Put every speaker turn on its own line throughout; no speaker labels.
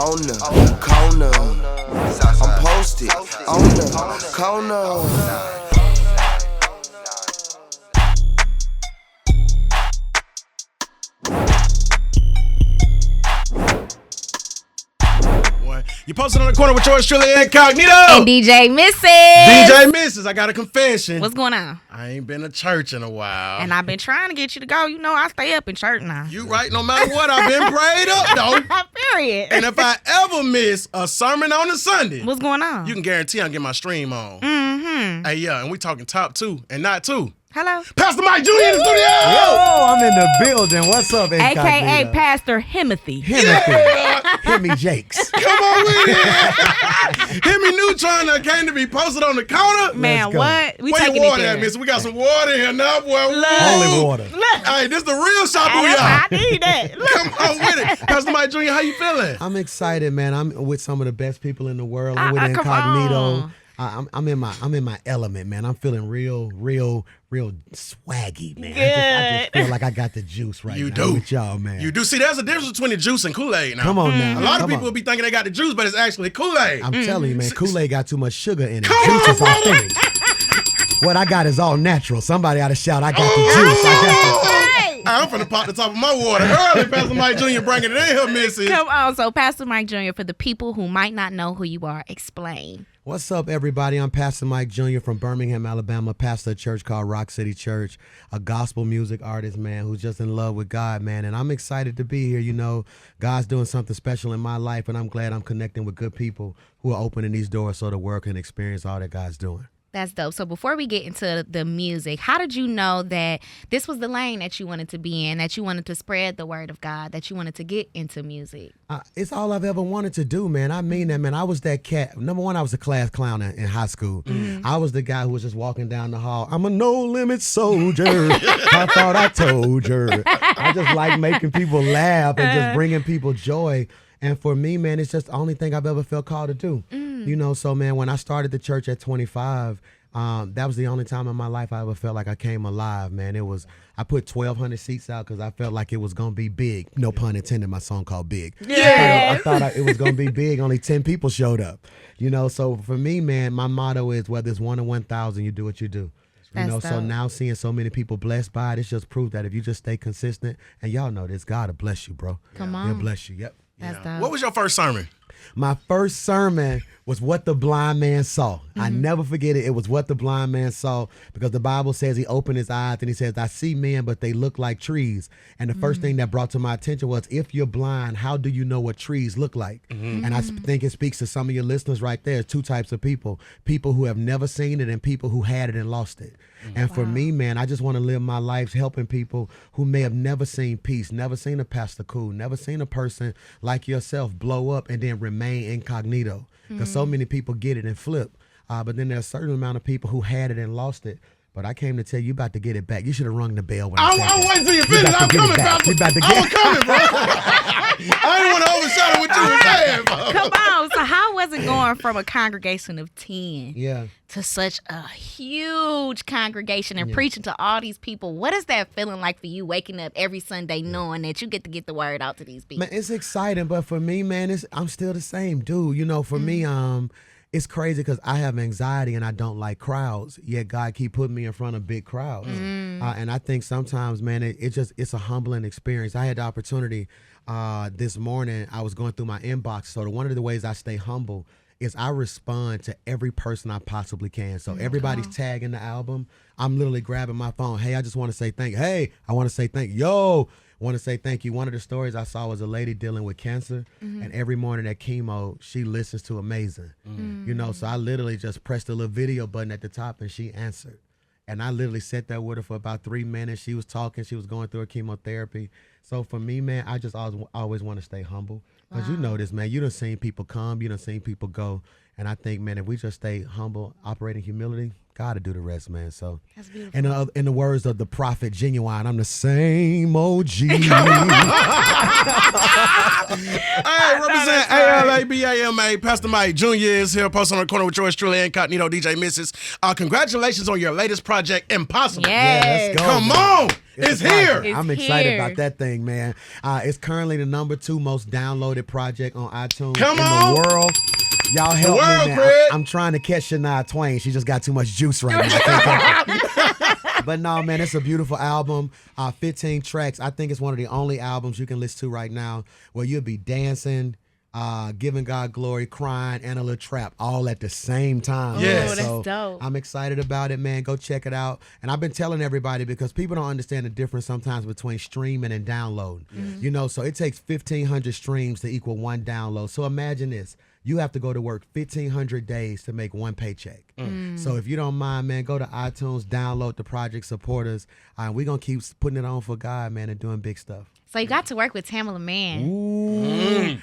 on the corner. I'm posted on the corner.
You posted on the corner with yours truly, Incognito
and DJ Misses.
DJ Misses, I got a confession.
What's going on?
I ain't been to church in a while.
And I've been trying to get you to go. You know I stay up in church now.
You right, no matter what, I've been prayed up, though.
Period.
And if I ever miss a sermon on a Sunday,
what's going on?
You can guarantee I'll get my stream on.
Mm-hmm.
Hey, yeah, and we talking top 2 and not 2.
Hello.
Pastor Mike Jr. in the studio.
Yo, I'm in the building. What's up, Incognito?
AKA Pastor Himothy.
Himmy Jakes.
Come on with it. Himmy Neutron that came to be posted on the counter.
Man, what? We
Where
taking
your water
it
at,
there.
miss? We got some water in here now, boy.
Holy water.
Hey, this the real shop we
I
are.
need that.
Come on with it. Pastor Mike Jr., how you feeling?
I'm excited, man. I'm with some of the best people in the world. I'm with
come
Incognito.
on.
I'm in my element, man. I'm feeling real swaggy, man.
Good.
I just feel like I got the juice right
You
now
do.
with y'all, man.
You do. See, there's a difference between the juice and Kool-Aid now.
Come on now.
A lot of
Come
people
on.
will be thinking they got the juice, but it's actually Kool-Aid.
I'm telling you, man, Kool-Aid got too much sugar in it.
Come
Juice
on,
is authentic. What I got is all natural. Somebody ought to shout, I got the juice. I got the
I'm finna pop the top of my water early. Pastor Mike Jr. bringing it in here, missus.
Come on. So, Pastor Mike Jr., for the people who might not know who you are, explain.
What's up, everybody? I'm Pastor Mike Jr. from Birmingham, Alabama, pastor of a church called Rock City Church, a gospel music artist, man, who's just in love with God, man. And I'm excited to be here. You know, God's doing something special in my life, and I'm glad I'm connecting with good people who are opening these doors so the world can experience all that God's doing.
That's dope. So before we get into the music, how did you know that this was the lane that you wanted to be in, that you wanted to spread the word of God, that you wanted to get into music?
It's all I've ever wanted to do, man. I mean that, man. I was that cat. Number one, I was a class clown in high school. Mm-hmm. I was the guy who was just walking down the hall. I'm a no-limit soldier. I thought I told you. I just like making people laugh and just bringing people joy. And for me, man, it's just the only thing I've ever felt called to do. You know, so, man, when I started the church at 25, that was the only time in my life I ever felt like I came alive, man. I put 1,200 seats out because I felt like it was going to be big. No pun intended, my song called Big.
Yes.
I thought it was going to be big. Only 10 people showed up. You know, so for me, man, my motto is whether it's 1 or 1,000, you do what you do. You know, so now seeing so many people blessed by it, it's just proof that if you just stay consistent, and y'all know this, God will bless you, bro.
Come on.
He'll bless you. Yep.
That's dope.
What was your first sermon?
My first sermon was what the blind man saw. Mm-hmm. I never forget it. It was what the blind man saw because the Bible says he opened his eyes and he says, I see men, but they look like trees. And the first thing that brought to my attention was, if you're blind, how do you know what trees look like? Mm-hmm. And I think it speaks to some of your listeners right there. Two types of people who have never seen it and people who had it and lost it. Mm-hmm. And for me, man, I just want to live my life helping people who may have never seen peace, never seen a Pastor Cool, never seen a person like yourself blow up and then remain incognito. Because so many people get it and flip. But then there's a certain amount of people who had it and lost it. But I came to tell you about to get it back. You should have rung the bell when I said
I'm waiting till you finish. I'm coming, Pastor. I'm coming, bro. I didn't want to overshadow what you were saying, bro.
Come on. So how was it going from a congregation of 10 to such a huge congregation and preaching to all these people? What is that feeling like for you, waking up every Sunday knowing that you get to get the word out to these people?
Man, it's exciting, but for me, man, I'm still the same dude. You know, for me, it's crazy because I have anxiety and I don't like crowds, yet God keep putting me in front of big crowds. And I think sometimes, man, it's a humbling experience. I had the opportunity this morning, I was going through my inbox. So one of the ways I stay humble is I respond to every person I possibly can. So everybody's tagging the album. I'm literally grabbing my phone. Hey, I just want to say thank you. Hey, I want to say thank you. Yo, want to say thank you. One of the stories I saw was a lady dealing with cancer, and every morning at chemo, she listens to Amazing. You know, so I literally just pressed the little video button at the top, and she answered. And I literally sat there with her for about 3 minutes. She was talking. She was going through her chemotherapy. So for me, man, I just always want to stay humble. Because you know this, man. You done seen people come. You done seen people go. And I think, man, if we just stay humble, operating humility, God will do the rest, man. So,
That's beautiful.
and in the words of the prophet Genuine, I'm the same OG.
Hey, represent ALABAMA. Pastor Mike Jr. is here, posted on the corner with yours truly, Incognito DJ Misses. Congratulations on your latest project, Impossible.
Yes.
Yeah, let's go.
Come
man.
on. It's here.
It's
I'm excited
here.
about that thing, man. It's currently the #2 most downloaded project on iTunes
Come
in
on.
the world. Y'all help me,
world,
man.
Craig.
I'm trying to catch Shania Twain. She just got too much juice right now. I can't catch her. But no, man, it's a beautiful album. 15 tracks. I think it's one of the only albums you can listen to right now where you'll be dancing, giving God glory, crying, and a little trap all at the same time.
Yes.
Oh, that's
So
dope.
I'm excited about it, man. Go check it out. And I've been telling everybody because people don't understand the difference sometimes between streaming and download. You know, so it takes 1,500 streams to equal one download. So imagine this. You have to go to work 1,500 days to make one paycheck. So if you don't mind, man, go to iTunes, download the project, support us. We're going to keep putting it on for God, man, and doing big stuff.
So you got to work with Tamala Man.
Ooh.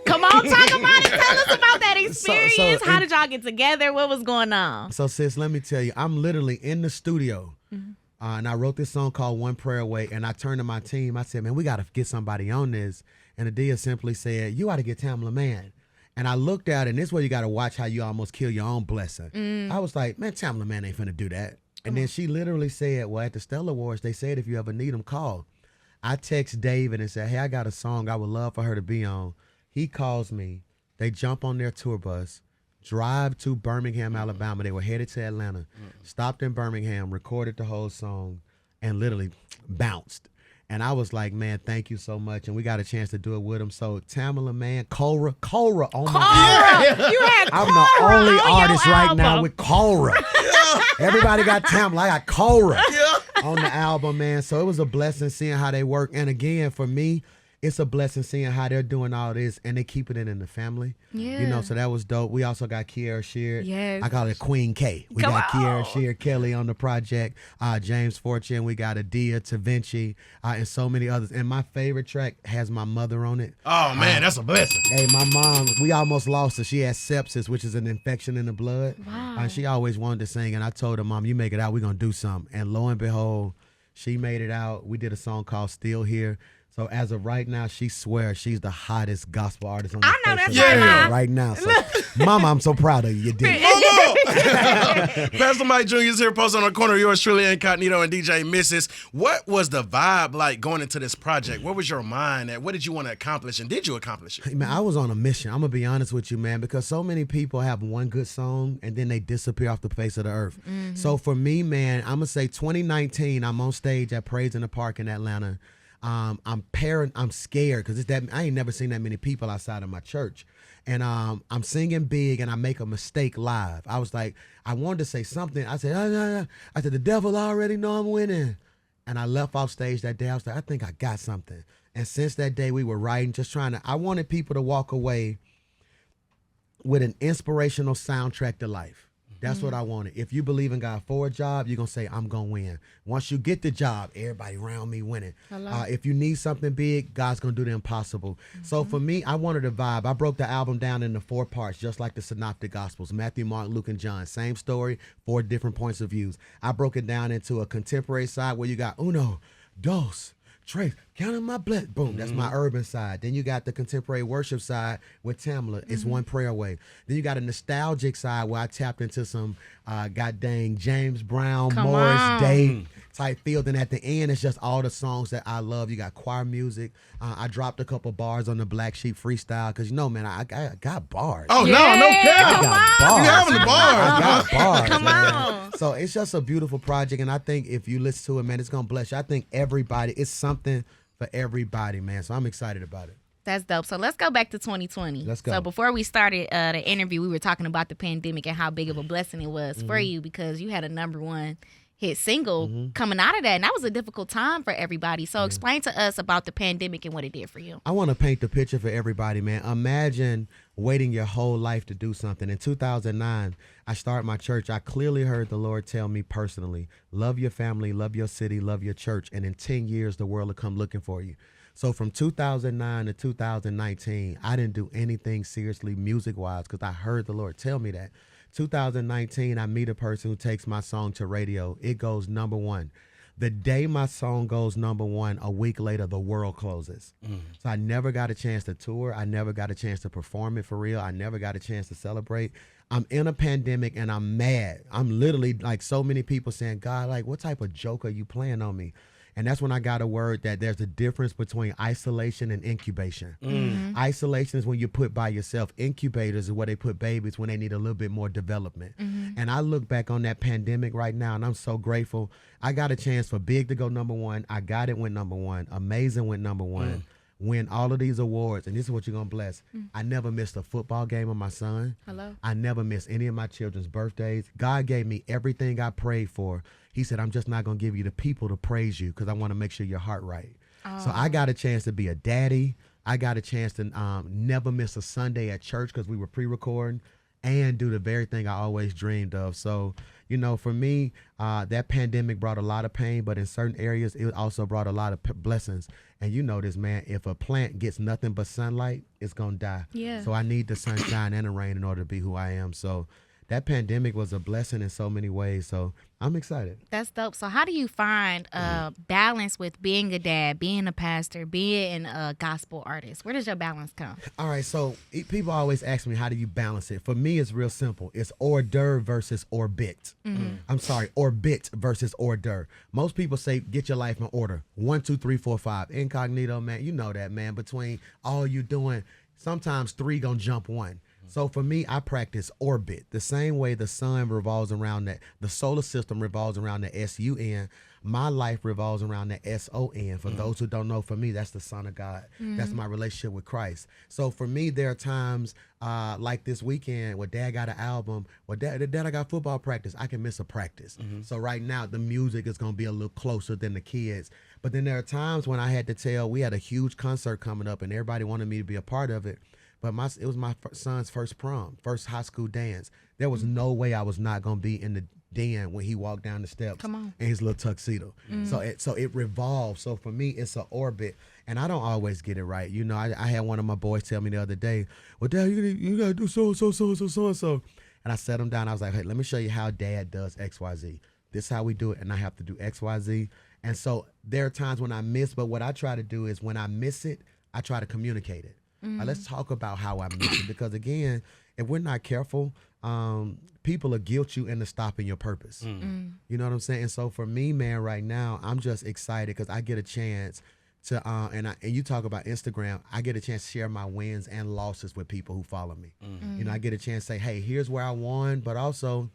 Come on, talk about it. Tell us about that experience. How
and-
did y'all get together? What was going on?
So, sis, let me tell you, I'm literally in the studio, and I wrote this song called One Prayer Away, and I turned to my team. I said, man, we got to get somebody on this. And Adia simply said, you ought to get Tamala Man. And I looked at it, and this is where you got to watch how you almost kill your own blessing. I was like, man, Tamala Man ain't finna do that. And then she literally said, well, at the Stellar Awards, they said if you ever need them, call. I text David and said, hey, I got a song I would love for her to be on. He calls me. They jump on their tour bus, drive to Birmingham, Alabama. They were headed to Atlanta, stopped in Birmingham, recorded the whole song, and literally bounced. And I was like, man, thank you so much. And we got a chance to do it with him. So Tamala Man, Cora on my album.
You had
I'm the
Cora
only
on
artist
your
right now
album.
with Cora. Everybody got Tamala. I got Cora on the album, man. So it was a blessing seeing how they work. And again, for me, it's a blessing seeing how they're doing all this and they keeping it in the family.
Yeah.
You know, so that was dope. We also got Kiara Sheard.
Yes.
I call it Queen K. We
Come
got
on.
Kiara Sheard Kelly on the project, James Fortune. We got Adia, Da Vinci, and so many others. And my favorite track has my mother on it.
Oh, man, that's a blessing.
Hey, my mom, we almost lost her. She had sepsis, which is an infection in the blood.
Wow.
And she always wanted to sing. And I told her, Mom, you make it out, we're going to do something. And lo and behold, she made it out. We did a song called Still Here. So as of right now, she swears she's the hottest gospel artist on the
I know
face
that's
of the
right,
earth
Ma.
right now. So, Mama, I'm so proud of you. You did.
Pastor Mike Jr. is here, posted on the corner of yours truly, Incognito and DJ Misses. What was the vibe like going into this project? What was your mind at? What did you want to accomplish, and did you accomplish it?
Hey, man, I was on a mission. I'm going to be honest with you, man, because so many people have one good song and then they disappear off the face of the earth. So for me, man, I'm going to say 2019, I'm on stage at Praise in the Park in Atlanta. I'm scared because I ain't never seen that many people outside of my church. And I'm singing big and I make a mistake live. I was like, I wanted to say something. I said, the devil already know I'm winning. And I left off stage that day. I was like, I think I got something. And since that day we were writing, I wanted people to walk away with an inspirational soundtrack to life. That's what I wanted. If you believe in God for a job, you're going to say, I'm going to win. Once you get the job, everybody around me winning. If you need something big, God's going to do the impossible. So for me, I wanted a vibe. I broke the album down into 4 parts, just like the Synoptic Gospels, Matthew, Mark, Luke, and John. Same story, 4 different points of views. I broke it down into a contemporary side where you got uno, dos, tres, counting my blessings. Boom, that's my urban side. Then you got the contemporary worship side with Tamala. It's One Prayer Away. Then you got a nostalgic side where I tapped into some god dang James Brown,
Come
Morris
on.
Day type field. And at the end, it's just all the songs that I love. You got choir music. I dropped a couple bars on the Black Sheep freestyle because, you know, man, I got bars.
Oh, no
Yeah,
cap.
come
got
on.
bars.
You having the bars.
I got bars.
Come
man.
on.
So it's just a beautiful project, and I think if you listen to it, man, it's gonna bless you. I think it's something for everybody, man. So I'm excited about it.
That's dope. So let's go back to 2020.
Let's go.
So before we started the interview, we were talking about the pandemic and how big of a blessing it was for you because you had a #1 hit single coming out of that. And that was a difficult time for everybody. So explain to us about the pandemic and what it did for you.
I want to paint the picture for everybody, man. Imagine waiting your whole life to do something. In 2009, I started my church. I clearly heard the Lord tell me personally, love your family, love your city, love your church. And in 10 years, the world will come looking for you. So from 2009 to 2019, I didn't do anything seriously music-wise because I heard the Lord tell me that. 2019, I meet a person who takes my song to radio. It goes #1. The day my song goes #1, a week later, the world closes. So I never got a chance to tour. I never got a chance to perform it for real. I never got a chance to celebrate. I'm in a pandemic and I'm mad. I'm literally like so many people saying, God, like, what type of joke are you playing on me? And that's when I got a word that there's a difference between isolation and incubation. Isolation is when you put by yourself. Incubators is where they put babies when they need a little bit more development. And I look back on that pandemic right now, and I'm so grateful. I got a chance for Big to go #1. I Got It went #1. Amazing went #1. Win all of these awards, and this is what you're gonna bless. I never missed a football game of my son. I never missed any of my children's birthdays. God gave me everything I prayed for. He said, I'm just not gonna give you the people to praise you because I want to make sure your heart right. So I got a chance to be a daddy. I got a chance to never miss a Sunday at church because we were pre-recording, and do the very thing I always dreamed of. So, you know, for me, that pandemic brought a lot of pain, but in certain areas, it also brought a lot of blessings. And you know this, man, if a plant gets nothing but sunlight, it's going to die.
Yeah.
So I need the sunshine and the rain in order to be who I am. So that pandemic was a blessing in so many ways. So I'm excited.
That's dope. So how do you find balance with being a dad, being a pastor, being a gospel artist? Where does your balance come?
All right. So people always ask me, how do you balance it? For me, it's real simple. It's hors d'oeuvre versus orbit. I'm sorry, orbit versus hors d'oeuvre. Most people say, get your life in order. 1, 2, 3, 4, 5. Incognito, man. You know that, man. Between all you doing, sometimes 3 gonna jump 1. So for me, I practice orbit. The same way the sun revolves around that, the solar system revolves around the sun. My life revolves around the son. For those who don't know, for me, that's the Son of God. That's my relationship with Christ. So for me, there are times like this weekend where Dad got an album, where Dad I got football practice. I can miss a practice. So right now, the music is going to be a little closer than the kids. But then there are times when I had to tell, we had a huge concert coming up and everybody wanted me to be a part of it. But it was my son's first prom, first high school dance. There was no way I was not going to be in the den when he walked down the steps in his little tuxedo. So it revolves. So for me, it's an orbit. And I don't always get it right. You know, I had one of my boys tell me the other day, well, Dad, you got to do so-and-so. And I sat him down. I was like, hey, let me show you how Dad does X, Y, Z. This is how we do it. And I have to do X, Y, Z. And so there are times when I miss, but what I try to do is when I miss it, I try to communicate it. Let's talk about how I miss it, because again, if we're not careful, people will guilt you into stopping your purpose. You know what I'm saying? And so for me, man, right now, I'm just excited because I get a chance to, and you talk about Instagram, I get a chance to share my wins and losses with people who follow me. You know, I get a chance to say, hey, here's where I won, but also,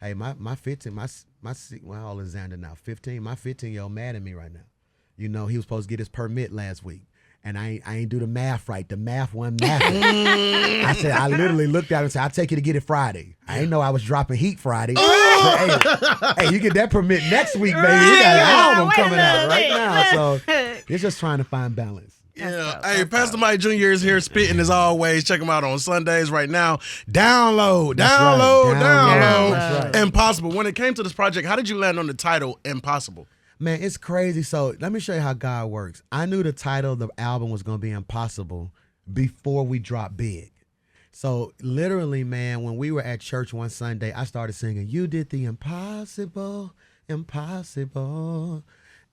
hey, my how old is Xander now? 15. My 15-year-old mad at me right now. You know, he was supposed to get his permit last week. And I ain't do the math right. The math wasn't math. I literally looked at him and said, I'll take you to get it Friday. I didn't know I was dropping heat Friday. But, hey, you get that permit next week, baby. We got an album coming out right now. So it's just trying to find balance.
Yeah. Hey, Pastor Mike Jr. is here spitting as always. Check him out on Sundays right now. Download.
That's right.
Impossible. When it came to this project, how did you land on the title Impossible?
Man, it's crazy. So let me show you how God works. I knew the title of the album was going to be Impossible before we dropped Big. So literally, man, when we were at church one Sunday, I started singing, you did the impossible, impossible.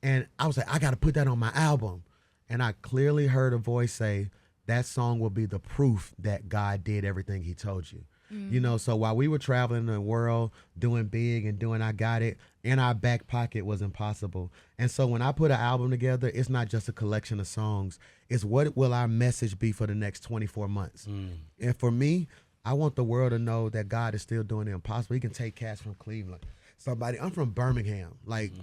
And I was like, I got to put that on my album. And I clearly heard a voice say, that song will be the proof that God did everything he told you. You know, so while we were traveling the world, doing Big and doing I Got It, in our back pocket was Impossible. And so when I put an album together, it's not just a collection of songs. It's what will our message be for the next 24 months. And for me, I want the world to know that God is still doing the impossible. He can take cats from Cleveland. I'm from Birmingham. Like,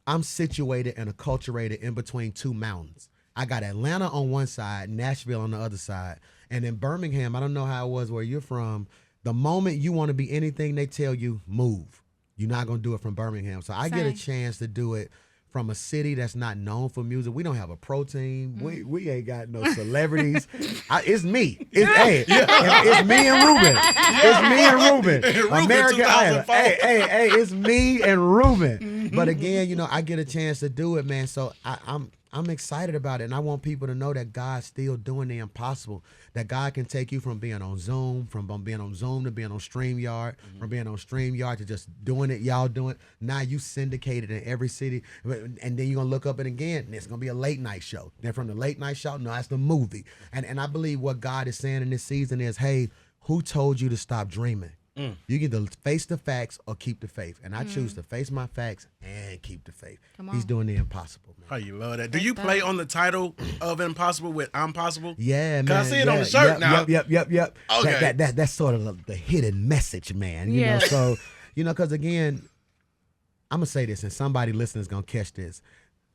I'm situated and acculturated in between two mountains. I got Atlanta on one side, Nashville on the other side. And in Birmingham, I don't know how it was where you're from. The moment you want to be anything, they tell you, move. You're not going to do it from Birmingham. So I get a chance to do it from a city that's not known for music. We don't have a pro team. We ain't got no celebrities. It's me. It's me and Ruben. It's me and Ruben. American Idol. Hey, it's me and Ruben. But again, you know, I get a chance to do it, man. So I'm excited about it, and I want people to know that God's still doing the impossible. That God can take you from being on Zoom, to being on StreamYard, from being on StreamYard to just doing it. Y'all doing it. Now you syndicated in every city, and then you're gonna look up it again, and it's gonna be a late night show. Then from the late night show, no, that's the movie. And I believe what God is saying in this season is, hey, who told you to stop dreaming? You can either face the facts or keep the faith. And I choose to face my facts and keep the faith. He's doing the impossible, man.
Oh, you love that. Do you play on the title of Impossible with I'm Possible?
Yeah, man.
Cause I see it on the shirt now.
Yep.
Okay.
That's sort of the hidden message, man. You know, so, you know, because again, I'm going to say this, and somebody listening is going to catch this.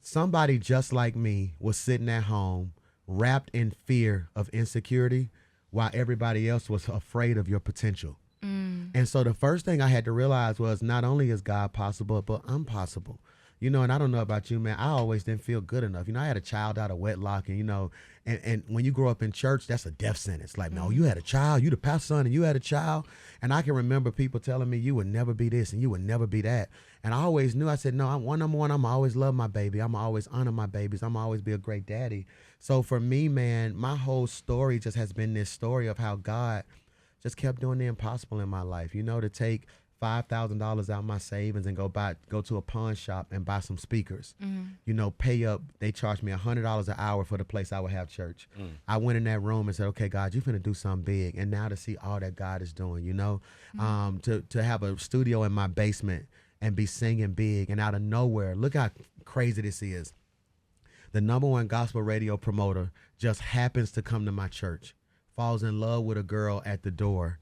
Somebody just like me was sitting at home wrapped in fear of insecurity while everybody else was afraid of your potential. And so the first thing I had to realize was not only is God possible, but I'm possible. You know, and I don't know about you, man. I always didn't feel good enough. You know, I had a child out of wedlock, and, you know, and when you grow up in church, that's a death sentence. Like, no, you had a child, you the pastor's son, and you had a child. And I can remember people telling me, you would never be this and you would never be that. And I always knew, I said, no, number one, I'm always love my baby. I'm always honor my babies. I'm always be a great daddy. So for me, man, my whole story just has been this story of how God just kept doing the impossible in my life. You know, to take $5,000 out my savings and go to a pawn shop and buy some speakers. You know, pay up. They charged me $100 an hour for the place I would have church. I went in that room and said, okay, God, you're finna do something big. And now to see all that God is doing, you know, to have a studio in my basement and be singing big, and out of nowhere, look how crazy this is. The #1 gospel radio promoter just happens to come to my church, falls in love with a girl at the door,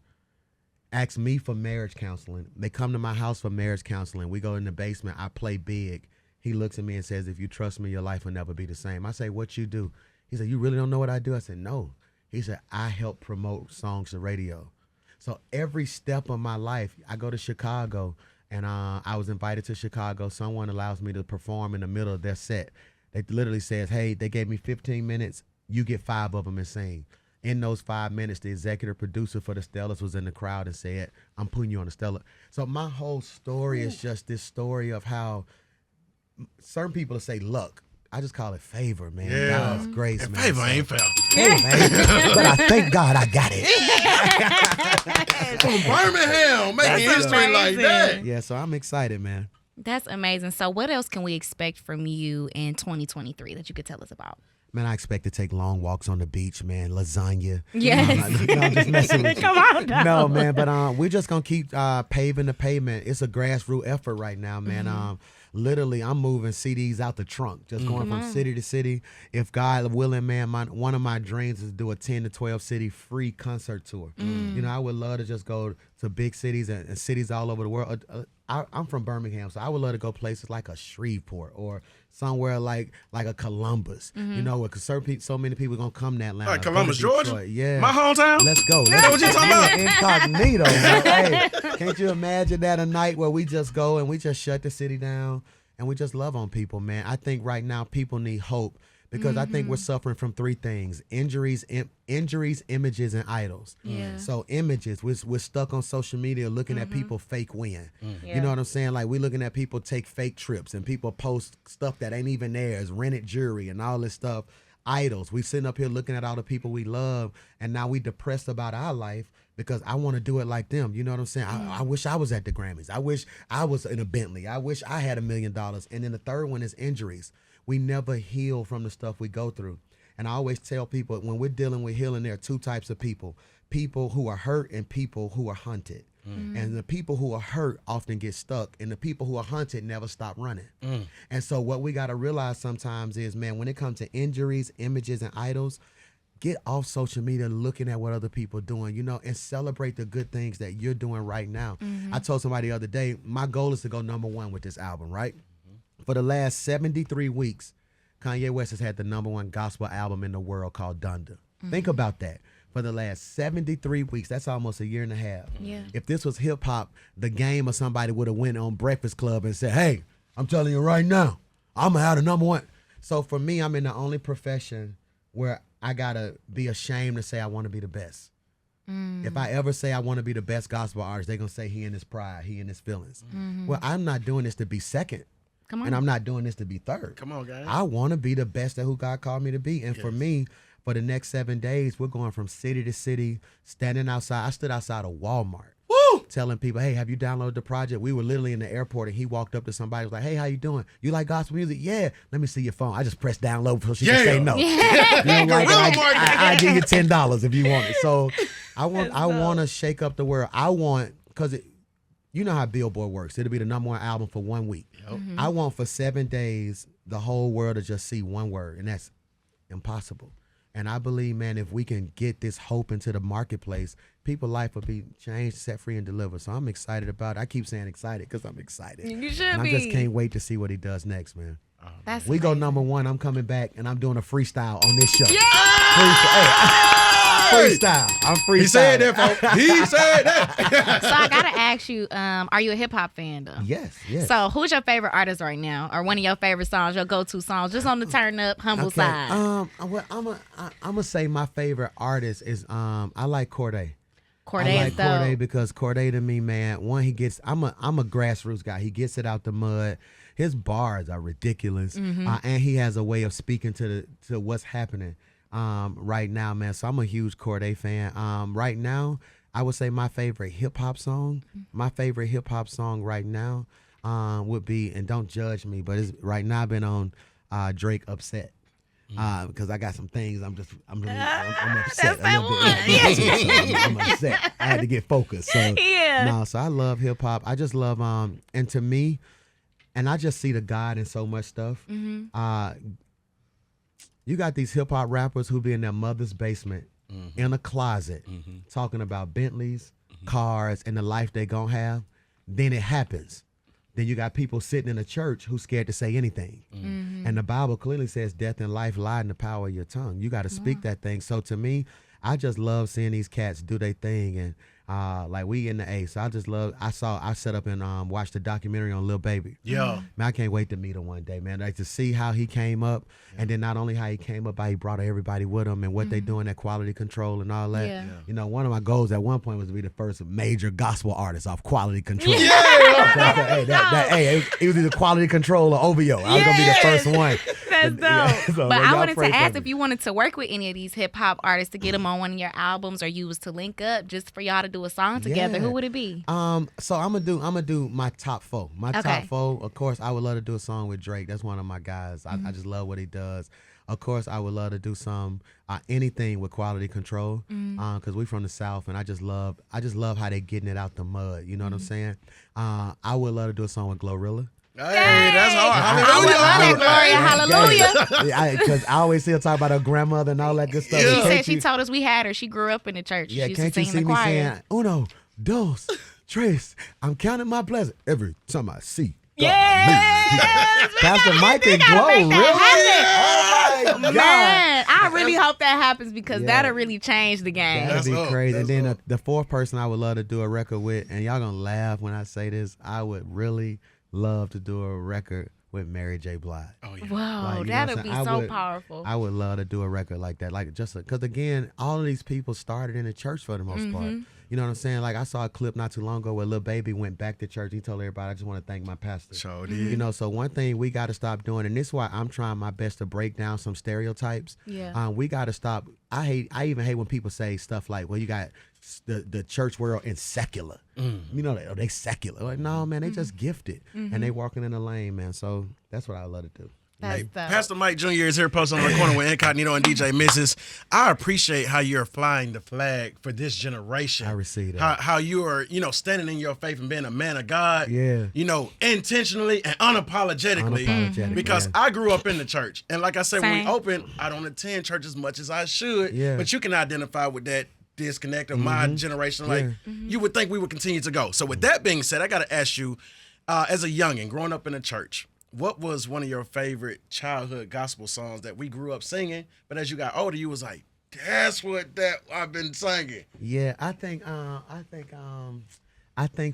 asks me for marriage counseling. They come to my house for marriage counseling. We go in the basement. I play big. He looks at me and says, if you trust me, your life will never be the same. I say, what you do? He said, you really don't know what I do? I said, no. He said, I help promote songs to radio. So every step of my life, I go to Chicago, and I was invited to Chicago. Someone allows me to perform in the middle of their set. They literally says, hey, they gave me 15 minutes. You get 5 of them and sing. In those 5 minutes, the executive producer for the Stellars was in the crowd and said, I'm putting you on the Stellar. So my whole story is just this story of how certain people say luck. I just call it favor, man.
Yeah.
God's grace,
And
man.
favor ain't fair.
But I thank God I got it.
From Birmingham, making history like that.
Yeah, so I'm excited, man.
That's amazing. So what else can we expect from you in 2023 that you could tell us about?
Man, I expect to take long walks on the beach, man. Lasagna.
Yes.
No, I'm just messing with you.
Come on now.
No, man, but we're just going to keep paving the pavement. It's a grassroots effort right now, man. Literally, I'm moving CDs out the trunk, just going from city to city. If God willing, man, one of my dreams is to do a 10 to 12 city free concert tour. You know, I would love to just go to big cities and cities all over the world. I'm from Birmingham, so I would love to go places like a Shreveport or somewhere like a Columbus. You know, because so many people gonna come to Atlanta.
Like Columbus, Georgia?
Yeah.
My hometown?
Let's go.
That's what you talking about?
Incognito. Hey, can't you imagine that a night where we just go and we just shut the city down and we just love on people, man? I think right now people need hope because I think we're suffering from 3 things: injuries, images, and idols.
Yeah.
So images, we're stuck on social media looking at people fake win. You know what I'm saying? Like, we're looking at people take fake trips and people post stuff that ain't even theirs, rented jewelry and all this stuff. Idols. We sitting up here looking at all the people we love, and now we depressed about our life because I want to do it like them. You know what I'm saying? I wish I was at the Grammys. I wish I was in a Bentley. I wish I had $1 million. And then the third one is injuries. We never heal from the stuff we go through. And I always tell people, when we're dealing with healing, there are 2 types of people: people who are hurt and people who are hunted. And the people who are hurt often get stuck, and the people who are hunted never stop running. And so what we got to realize sometimes is, man, when it comes to injuries, images, and idols, get off social media looking at what other people are doing, you know, and celebrate the good things that you're doing right now. I told somebody the other day, my goal is to go #1 with this album, right? For the last 73 weeks, Kanye West has had the #1 gospel album in the world called Donda. Think about that. For the last 73 weeks, that's almost 1.5 years.
Yeah.
If this was hip hop, The Game or somebody would have went on Breakfast Club and said, hey, I'm telling you right now, I'm gonna have the #1. So for me, I'm in the only profession where I gotta be ashamed to say I want to be the best. If I ever say I want to be the best gospel artist, they're gonna say he in his pride, he in his feelings. Well, I'm not doing this to be second.
Come on.
And I'm not doing this to be third.
Come on, guys.
I want to be the best at who God called me to be. And for me, for the next 7 days, we're going from city to city, standing outside. I stood outside of Walmart.
Woo!
Telling people, hey, have you downloaded the project? We were literally in the airport, and he walked up to somebody, was like, hey, how you doing? You like gospel music? Yeah. Let me see your phone. I just pressed download so she can say no.
Yeah.
You know, like, I give you $10 if you want it. So I want to shake up the world. I want, because you know how Billboard works. It'll be the #1 album for 1 week.
Mm-hmm.
I want for 7 days the whole world to just see one word, and that's impossible. And I believe, man, if we can get this hope into the marketplace, people's life will be changed, set free, and delivered. So I'm excited about it. I keep saying excited because I'm excited.
You should
and
be.
I just can't wait to see what he does next, man.
That's
We
amazing.
go #1. I'm coming back, and I'm doing a freestyle on this show.
Yeah!
Freestyle. I'm freestyling.
He said that, folks. He said that.
So I gotta ask you, are you a hip hop fan though?
Yes, yes.
So who's your favorite artist right now, or one of your favorite songs, your go-to songs, just on the turn up, humble side?
Well, I'm gonna say my favorite artist is I like Cordae.
Cordae
I like
is dope.
Cordae because Cordae to me, man, one, he gets, I'm a grassroots guy. He gets it out the mud. His bars are ridiculous. And he has a way of speaking to what's happening right now, man. So I'm a huge Cordae fan. Right now, I would say my favorite hip hop song right now would be, and don't judge me, but it's right now I've been on Drake Upset. Because I got some things I'm upset a little bit. I'm upset. I had to get focused. So so I love hip hop. I just love and to me, and I just see the God in so much stuff. You got these hip hop rappers who be in their mother's basement in a closet talking about Bentleys, cars, and the life they gonna have. Then it happens. Then you got people sitting in a church who's scared to say anything. And the Bible clearly says death and life lie in the power of your tongue. You got to speak that thing. So to me, I just love seeing these cats do their thing. And like we in the A. So I just love, I set up and watched the documentary on Lil Baby.
Yeah.
Man, I can't wait to meet him one day, man. Like to see how he came up. And then not only how he came up, how he brought everybody with him and what they doing at quality control and all that. You know, one of my goals at one point was to be the first major gospel artist off quality control. He was either quality control or OVO. I was going to be the first one.
That's dope.
So,
But
man,
I
y'all
wanted
pray
to
for
ask
me.
if you wanted to work with any of these hip hop artists to get them on one of your albums, or you was to link up just for y'all to do a song together. Who would it be?
So I'm gonna do my top 4. Top 4. Of course, I would love to do a song with Drake. That's one of my guys. I just love what he does. Of course, I would love to do some anything with quality control because we from the South, and I just love how they getting it out the mud. You know what I'm saying? I would love to do a song with GloRilla.
Hey, that's hard.
I would love that, Gloria. Hallelujah.
Because I always see her talk about her grandmother and all that good stuff.
She
And
said
can't
she
you-
told us we had her. She grew up in the church.
Yeah,
she used
can't
to
you
sing
see
in the
me
choir.
saying uno, dos, tres? I'm counting my blessings every time I see.
Yes,
Pastor Mike and
gotta
Glow,
make
really?
that
Oh my God.
Man, I really hope that happens because
Yeah.
that'll really change the game.
That'd be
That's up.
crazy. And
That's
then
up.
the 4th person I would love to do a record with, and y'all gonna laugh when I say this, I would really love to do a record with Mary J. Blige.
Oh, yeah.
Whoa,
Like, you know
that'll
what
be
I'm saying?
so powerful.
I would love to do a record like that, like just because again, all of these people started in the church for the most part. You know what I'm saying? Like I saw a clip not too long ago where Lil Baby went back to church. He told everybody, "I just want to thank my pastor."
Sure did.
You know, so one thing we got to stop doing, and this is why I'm trying my best to break down some stereotypes.
Yeah.
We got to stop. I even hate when people say stuff like, "Well, you got the church world and secular." You know, they secular. Like, no, man, they just gifted and they walking in the lane, man. So that's what I love to do.
That's
Hey,
dope.
Pastor Mike Jr. is here posting on the corner with Incognito and DJ Misses. I appreciate how you're flying the flag for this generation.
I receive that.
How you are, standing in your faith and being a man of God.
Yeah.
Intentionally and unapologetically.
Unapologetic,
Because
yeah.
I grew up in the church. And like I said, when
Same.
we open, I don't attend church as much as I should.
Yeah.
But you can identify with that disconnect of my generation. Like, you would think we would continue to go. So with that being said, I got to ask you, as a youngin' growing up in the church, what was one of your favorite childhood gospel songs that we grew up singing, but as you got older, you was like, that's what I've been singing.
Yeah, I think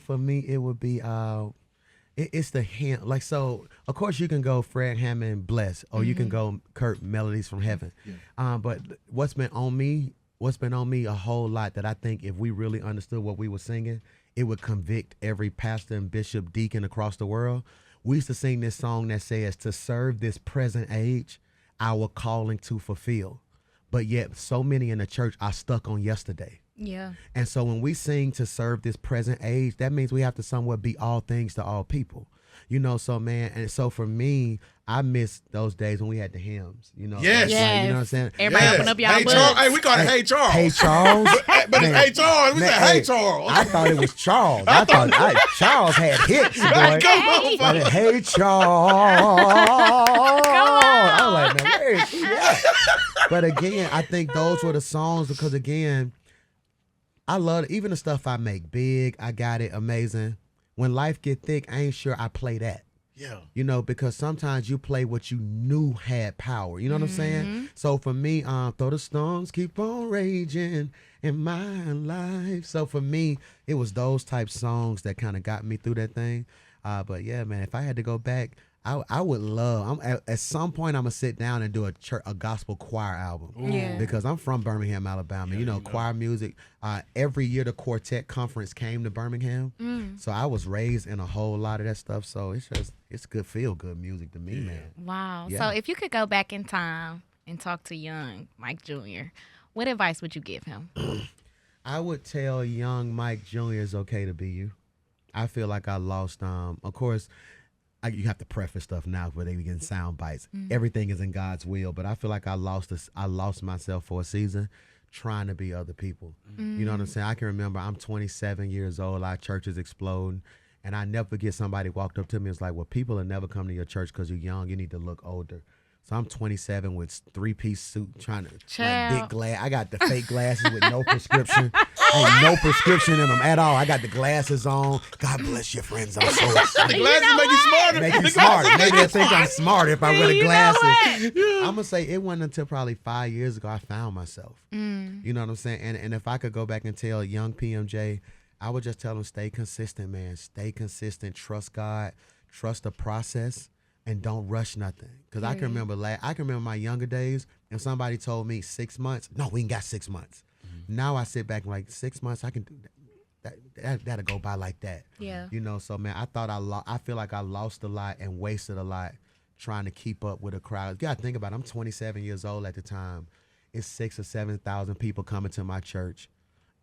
for me it would be it's the hymn. Like, so of course you can go Fred Hammond Bless, or you can go Kurt Melodies from Heaven. But what's been on me a whole lot that I think if we really understood what we were singing, it would convict every pastor and bishop, deacon across the world, we used to sing this song that says, to serve this present age, our calling to fulfill. But yet so many in the church are stuck on yesterday.
Yeah.
And so when we sing to serve this present age, that means we have to somewhat be all things to all people. You know, so man, and so for me, I miss those days when we had the hymns. You know,
Yes.
like, you know what I'm saying?
Everybody open up y'all
Hey,
books.
Charles. Hey, we call it Hey Charles.
Hey Charles,
But it's Hey Charles. We said Hey Charles.
I thought it was Charles. I thought Charles had hits, boy.
Come on,
But hey Charles, I was like, man, where is he at? But again, I think those were the songs because again, I love even the stuff I make. Big, I Got It, amazing. When life get thick, I ain't sure I play that.
Yeah.
You know, because sometimes you play what you knew had power. You know what I'm saying? So for me, throw the storms keep on raging in my life. So for me, it was those type songs that kind of got me through that thing. But yeah, man, if I had to go back, I would love. At some point, I'm gonna sit down and do a gospel choir album.
Yeah.
Because I'm from Birmingham, Alabama. You know, choir music. Every year the quartet conference came to Birmingham, so I was raised in a whole lot of that stuff. So it's good, feel good music to me, man.
Wow.
Yeah.
So if you could go back in time and talk to young Mike Jr., what advice would you give him?
I would tell young Mike Jr. it's okay to be you. I feel like I lost. Of course. You have to preface stuff now where they begin sound bites. Everything is in God's will, but I feel like I lost myself for a season trying to be other people. You know what I'm saying? I can remember I'm 27 years old, our church is exploding, and I never forget somebody walked up to me and was like, well, people will never come to your church because you're young, you need to look older. So I'm 27 with 3-piece suit trying to like big glass. I got the fake glasses with no prescription. Ain't no prescription in them at all. I got the glasses on. God bless your friends. I'm so excited.
The glasses make you smarter.
Make you smarter. Maybe I think I'm smart if I wear the glasses. I'm going to say it wasn't until probably 5 years ago I found myself. You know what I'm saying? And if I could go back and tell young PMJ, I would just tell him stay consistent, man. Stay consistent. Trust God. Trust the process. And don't rush nothing. Because I can remember my younger days, and somebody told me 6 months. No, we ain't got 6 months. Now I sit back and like 6 months, I can do that. That'll go by like that.
Yeah.
You know, so man, I feel like I lost a lot and wasted a lot trying to keep up with a crowd. You gotta think about it. I'm 27 years old at the time. It's 6,000 or 7,000 people coming to my church.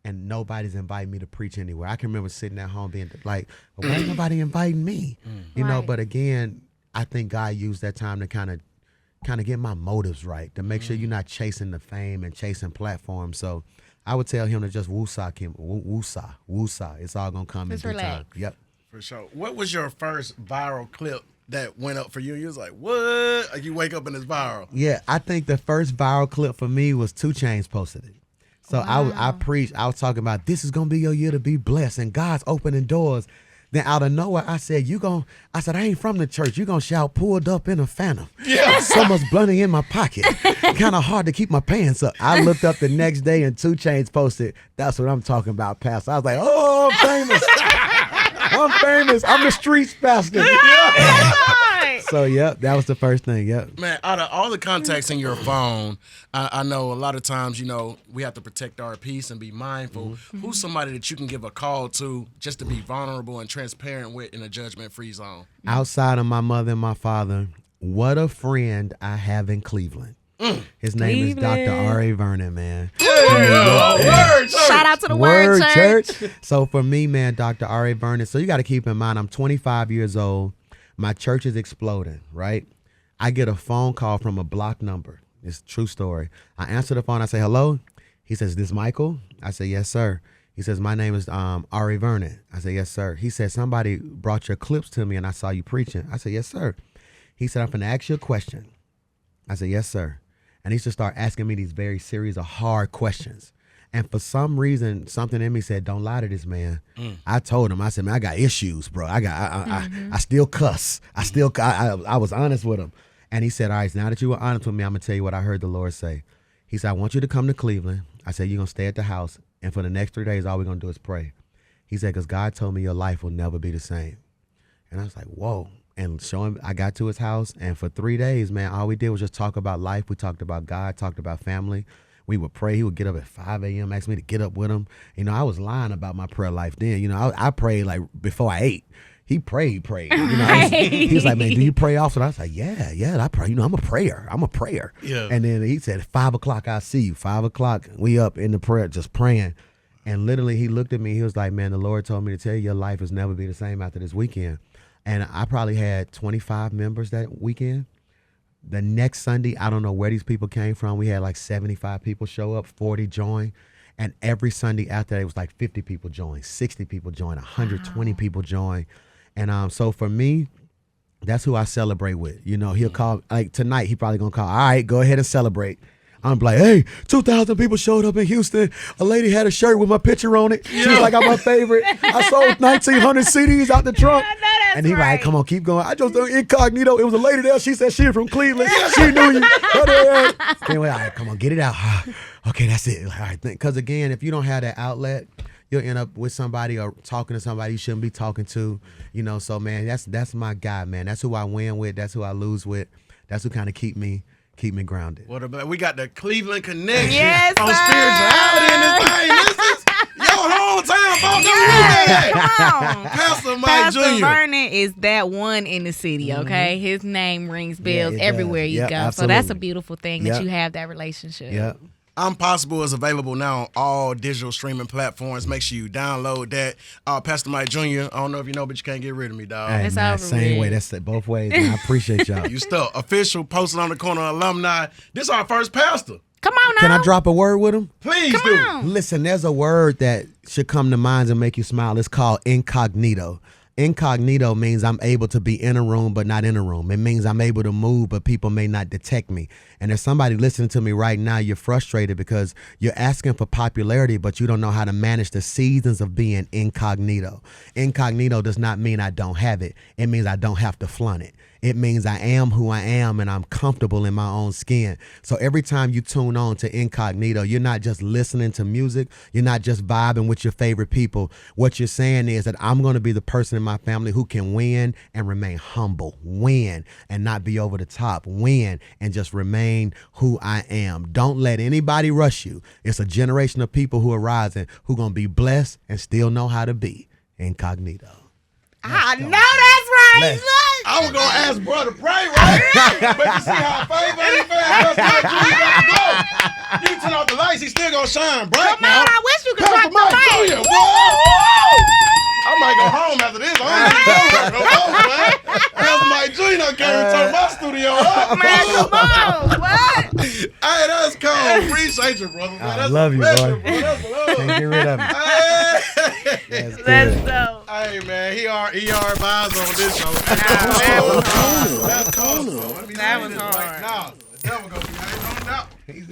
And nobody's inviting me to preach anywhere. I can remember sitting at home being like, well, why ain't nobody inviting me? You know, but again, I think God used that time to kind of get my motives right, to make sure you're not chasing the fame and chasing platforms. So I would tell him to just woosah him, woosah. It's all gonna come in due time. Yep.
For sure. What was your first viral clip that went up for you? You was like, what? Like you wake up and it's viral.
Yeah, I think the first viral clip for me was 2 Chainz posted it. So I preached. I was talking about this is gonna be your year to be blessed, and God's opening doors. Then out of nowhere, I said, I ain't from the church. You gonna shout pulled up in a Phantom. Yeah. So much blunting in my pocket. Kind of hard to keep my pants up. I looked up the next day and 2 Chainz posted, that's what I'm talking about, Pastor. I was like, oh, I'm famous. I'm famous. I'm the streets pastor. Yeah. So, yep, that was the first thing, yep.
Man, out of all the contacts in your phone, I know a lot of times, we have to protect our peace and be mindful. Who's somebody that you can give a call to just to be vulnerable and transparent with in a judgment-free zone?
Outside of my mother and my father, what a friend I have in Cleveland. His name is Dr. R.A. Vernon, man.
Word church.
Shout out to the Word Church.
So for me, man, Dr. R.A. Vernon, so you got to keep in mind, I'm 25 years old. My church is exploding, right? I get a phone call from a block number. It's a true story. I answer the phone. I say, hello. He says, this Michael? I say, yes, sir. He says, my name is Ari Vernon. I say, yes, sir. He said, somebody brought your clips to me and I saw you preaching. I said, yes, sir. He said, I'm going to ask you a question. I said, yes, sir. And he just started asking me these very series of hard questions. And for some reason, something in me said, don't lie to this man. I told him, I said, man, I got issues, bro. I still cuss. I was honest with him. And he said, all right, now that you were honest with me, I'm going to tell you what I heard the Lord say. He said, I want you to come to Cleveland. I said, you're going to stay at the house. And for the next 3 days, all we're going to do is pray. He said, because God told me your life will never be the same. And I was like, whoa. And I got to his house. And for 3 days, man, all we did was just talk about life. We talked about God, talked about family. We would pray. He would get up at 5 a.m., ask me to get up with him. I was lying about my prayer life then. I prayed like before I ate. he prayed. You know, he was like, man, do you pray often? I was like, yeah, I pray. You know, I'm a prayer.
Yeah.
And then he said, 5 o'clock, I'll see you. 5 o'clock, we up in the prayer, just praying. And literally, he looked at me. He was like, man, the Lord told me to tell you your life has never be the same after this weekend. And I probably had 25 members that weekend. The next Sunday, I don't know where these people came from. We had like 75 people show up, 40 join. And every Sunday after that, it was like 50 people join, 60 people join, 120 people join. And so for me, that's who I celebrate with. You know, he'll call, like tonight, he probably going to call, all right, go ahead and celebrate. I'm like, hey, 2,000 people showed up in Houston. A lady had a shirt with my picture on it. She was like, I'm my favorite. I sold 1,900 CDs out the trunk. And he like, come on, keep going. I just done Incognito. It was a lady there. She said she was from Cleveland. She knew you. Anyway, all right, come on, get it out. Okay, that's it. All right, because again, if you don't have that outlet, you'll end up with somebody or talking to somebody you shouldn't be talking to. You know, so man, that's my guy, man. That's who I win with. That's who I lose with. That's who kind of keep me grounded.
What about, we got the Cleveland connection
Yes,
on
sir.
spirituality in this thing. This is your hometown, folks.
Yes, come on.
Pastor Mike
Pastor
Jr.
Vernon is that one in the city, okay? His name rings bells
it
everywhere
does.
you
Yep,
go.
absolutely.
So that's a beautiful thing that
Yep.
you have that relationship.
Yeah.
I'm Possible is available now on all digital streaming platforms. Make sure you download that. Pastor Mike Jr., I don't know if you know, but you can't get rid of me, dog.
Hey,
It's
man,
over
same
with.
way. That's it both ways. Man. I appreciate y'all.
You stuck. Official, posted on the corner alumni. This our first pastor.
Come on now.
Can I drop a word with him?
Please
Come
do.
on.
Listen, there's a word that should come to mind and make you smile. It's called incognito. Incognito means I'm able to be in a room but not in a room. It means I'm able to move but people may not detect me. And there's somebody listening to me right now, you're frustrated because you're asking for popularity but you don't know how to manage the seasons of being incognito. Incognito does not mean I don't have it. It means I don't have to flaunt it. It means I am who I am and I'm comfortable in my own skin. So every time you tune on to Incognito, you're not just listening to music. You're not just vibing with your favorite people. What you're saying is that I'm going to be the person in my family who can win and remain humble, win and not be over the top, win and just remain who I am. Don't let anybody rush you. It's a generation of people who are rising who are going to be blessed and still know how to be incognito.
I know that's right.
Let's-
Look.
I was going to ask brother pray, right? But you see how favor ain't fair. You turn off the lights, he's still going to shine bright
Come
now.
on, I wish you could
Pastor
drop the
Mike
mic.
Jr., whoa! I might go home after this. I don't even go man. Pastor Mike Jr. came and turned my studio up.
Man, come on. What?
Hey, that's cold. Appreciate you, brother. Man.
I
That's
love
a
you,
pleasure,
boy.
bro. That's love.
Can't get rid of me.
Hey.
That's so.
Hey, man, he our advisor on this show.
That was
That's cold.
That was hard.
Nah, the devil gonna be